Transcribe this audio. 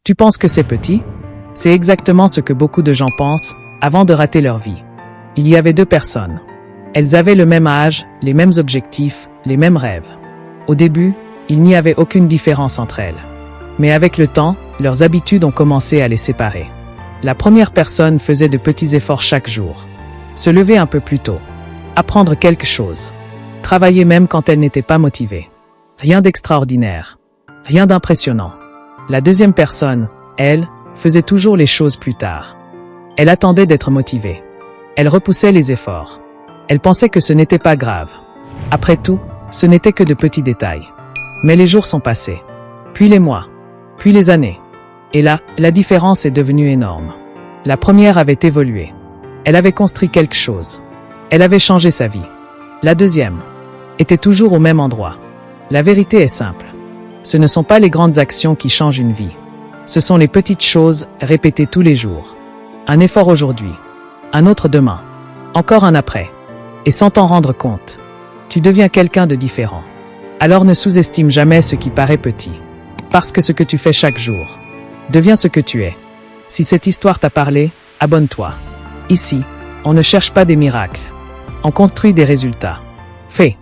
Tu penses que c'est petit? C'est exactement ce que beaucoup de gens pensent avant de rater leur vie. Il y avait 2 personnes. Elles avaient le même âge, les mêmes objectifs, les mêmes rêves. Au début, il n'y avait aucune différence entre elles. Mais avec le temps, leurs habitudes ont commencé à les séparer. La première personne faisait de petits efforts chaque jour. Se lever un peu plus tôt. Apprendre quelque chose. Travailler même quand elle n'était pas motivée. Rien d'extraordinaire. Rien d'impressionnant. La deuxième personne, elle, faisait toujours les choses plus tard. Elle attendait d'être motivée. Elle repoussait les efforts. Elle pensait que ce n'était pas grave. Après tout, ce n'était que de petits détails. Mais les jours sont passés. Puis les mois. Puis les années. Et là, la différence est devenue énorme. La première avait évolué. Elle avait construit quelque chose. Elle avait changé sa vie. La deuxième était toujours au même endroit. La vérité est simple. Ce ne sont pas les grandes actions qui changent une vie. Ce sont les petites choses répétées tous les jours. Un effort aujourd'hui. Un autre demain. Encore un après. Et sans t'en rendre compte, tu deviens quelqu'un de différent. Alors ne sous-estime jamais ce qui paraît petit. Parce que ce que tu fais chaque jour devient ce que tu es. Si cette histoire t'a parlé, abonne-toi. Ici, on ne cherche pas des miracles. On construit des résultats. Fais.